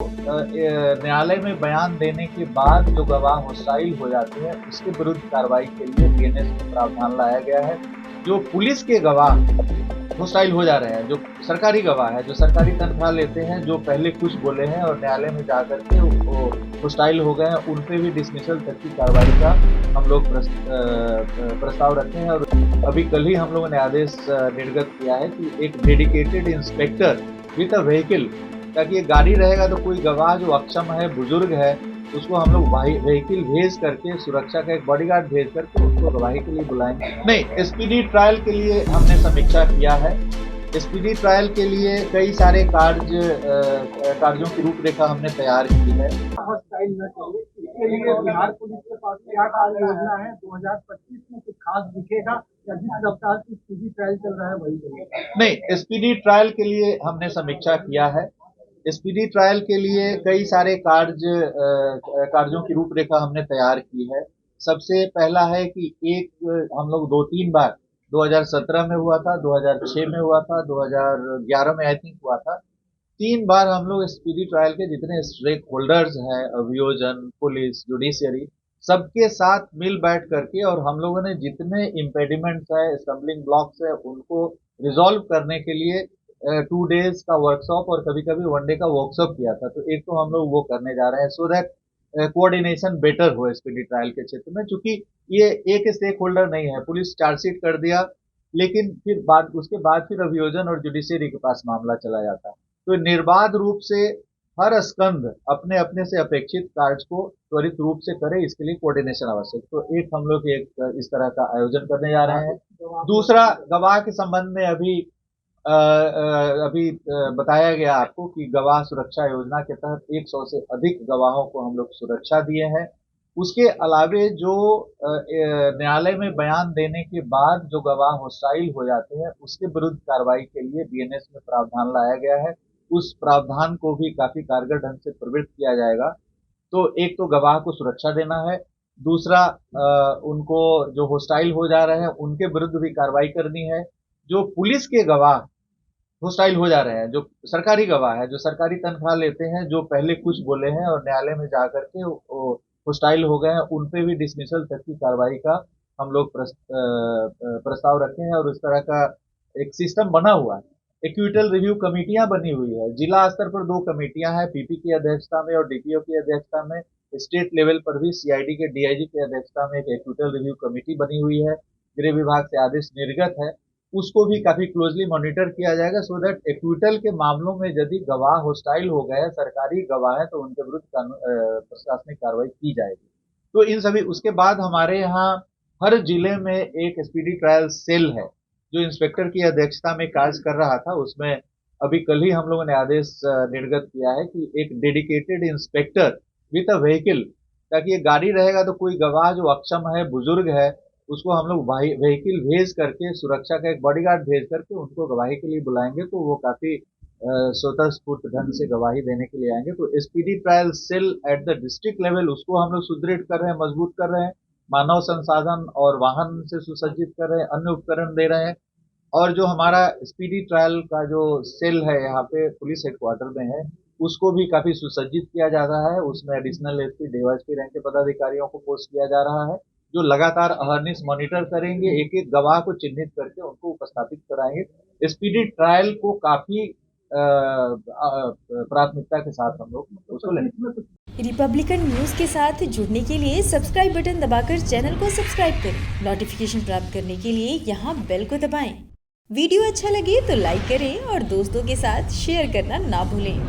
न्यायालय में बयान देने के बाद जो गवाह मुस्तइल हो जाते हैं उसके विरुद्ध कार्रवाई के लिए बीएनएस में प्रावधान लाया गया है। जो पुलिस के गवाह मुस्तइल हो जा रहे हैं, जो सरकारी गवाह है, जो सरकारी तनख्वाह लेते हैं, जो पहले कुछ बोले हैं और न्यायालय में जाकर के वो मुस्तइल हो गए हैं, उन पे भी डिसमिसल तक की कार्रवाई का हम लोग प्रस्ताव रखे हैं। और अभी कल ही हम लोगों ने आदेश निर्गत किया है कि एक dedicated inspector with a vehicle, ताकि ये गाड़ी रहेगा तो कोई गवाह जो अक्षम है, बुजुर्ग है, उसको हम लोग व्हीकल भेज करके सुरक्षा का एक बॉडीगार्ड भेज करके उसको गवाही के लिए बुलाएंगे। नहीं, स्पीडी ट्रायल के लिए हमने समीक्षा किया है। स्पीडी ट्रायल के लिए कई सारे कार्यों की रूपरेखा हमने तैयार की है। इसके लिए बिहार पुलिस के पास क्या कार्य योजना है? 2025 में कुछ खास दिखेगा या जिस रफ्तार की स्पीडी ट्रायल चल रहा है वही चलेगा? नहीं, स्पीडी ट्रायल के लिए हमने समीक्षा किया है। स्पीडी ट्रायल के लिए कई सारे कार्यों की रूपरेखा हमने तैयार की है। सबसे पहला है कि हम लोग 2-3 बार 2017 में हुआ था, 2006 में हुआ था, 2011 में आई थिंक हुआ था। 3 बार हम लोग स्पीडी ट्रायल के जितने स्टेक होल्डर्स हैं, अभियोजन, पुलिस, जुडिशियरी, सबके साथ मिल बैठ करके और हम लोगों ने जितने इम्पेडिमेंट्स है, स्टम्बलिंग ब्लॉक्स है, उनको रिजॉल्व करने के लिए 2 डेज का वर्कशॉप और कभी कभी 1 डे का वर्कशॉप किया था। तो एक तो हम लोग वो करने जा रहे हैं सो दैट कोऑर्डिनेशन बेटर हो स्पीडी ट्रायल के क्षेत्र में, चूंकि ये एक स्टेक होल्डर नहीं है। पुलिस चार्जशीट कर दिया, लेकिन फिर उसके बाद फिर अभियोजन और जुडिशियरी के पास मामला चला जाता है। तो निर्बाध रूप से हर स्कंद अपने अपने से अपेक्षित कार्य को त्वरित रूप से करे, इसके लिए कोऑर्डिनेशन आवश्यक। तो एक हम लोग एक इस तरह का आयोजन करने जा रहे हैं। दूसरा, गवाह के संबंध में अभी बताया गया आपको कि गवाह सुरक्षा योजना के तहत 100 से अधिक गवाहों को हम लोग सुरक्षा दिए हैं। उसके अलावे जो न्यायालय में बयान देने के बाद जो गवाह मुस्तइल हो जाते हैं उसके विरुद्ध कार्रवाई के लिए बीएनएस में प्रावधान लाया गया है। उस प्रावधान को भी काफी कारगर ढंग से प्रवृत्त किया जाएगा। तो एक तो गवाह को सुरक्षा देना है, दूसरा उनको जो होस्टाइल हो जा रहे हैं उनके विरुद्ध भी कार्रवाई करनी है। जो पुलिस के गवाह होस्टाइल हो जा रहे हैं, जो सरकारी गवाह है, जो सरकारी तनख्वाह लेते हैं, जो पहले कुछ बोले हैं और न्यायालय में जाकर के होस्टाइल हो गए हैं, उन पे भी डिसमिसल तक की कार्रवाई का हम लोग प्रस्ताव रखे हैं। और उस तरह का एक सिस्टम बना हुआ है। इक्विटल रिव्यू कमेटियां बनी हुई है। जिला स्तर पर 2 कमेटियां हैं, पीपी की अध्यक्षता में और डीपीओ की अध्यक्षता में। स्टेट लेवल पर भी सीआईडी के डीआईजी की अध्यक्षता में एक इक्विटल रिव्यू कमेटी बनी हुई है। गृह विभाग से आदेश निर्गत है, उसको भी काफी क्लोजली मॉनिटर किया जाएगा सो दैट इक्विटल के मामलों में यदि गवाह होस्टाइल हो गए, सरकारी गवाह है, तो उनके विरुद्ध प्रशासनिक कार्रवाई की जाएगी। तो इन सभी, उसके बाद हमारे यहाँ हर जिले में एक स्पीडी ट्रायल सेल है जो इंस्पेक्टर की अध्यक्षता में कार्य कर रहा था। उसमें अभी कल ही हम लोगों ने आदेश निर्गत किया है कि एक dedicated inspector with a vehicle, ताकि ये गाड़ी रहेगा तो कोई गवाह जो अक्षम है, बुजुर्ग है, उसको हम लोग व्हीकल भेज करके सुरक्षा का एक बॉडीगार्ड भेज करके उनको गवाही के लिए बुलाएंगे। तो वो काफी स्वतःस्फूर्त ढंग से गवाही देने के लिए आएंगे। तो speedy trial cell at the district level, उसको हम लोग सुदृढ़ कर रहे हैं, मजबूत कर रहे हैं। मानव संसाधन और वाहन से सुसज्जित कर रहे हैं, अन्य उपकरण दे रहे हैं। और जो हमारा स्पीडी ट्रायल का जो सेल है यहाँ पे पुलिस हेडक्वार्टर में है, उसको भी काफी सुसज्जित किया जा रहा है। उसमें एडिशनल एसपी, डीवाईएसपी रैंक के पदाधिकारियों को पोस्ट किया जा रहा है, जो लगातार अहर्निश मॉनिटर करेंगे, एक एक गवाह को चिन्हित करके उनको उपस्थापित कराएंगे। स्पीडी ट्रायल को काफी प्राथमिकता के साथ हम लोग उसको लेंगे। रिपब्लिकन न्यूज के साथ जुड़ने के लिए सब्सक्राइब बटन दबाकर चैनल को सब्सक्राइब करें। नोटिफिकेशन प्राप्त करने के लिए यहाँ बेल को दबाएं। वीडियो अच्छा लगे तो लाइक करें और दोस्तों के साथ शेयर करना ना भूलें।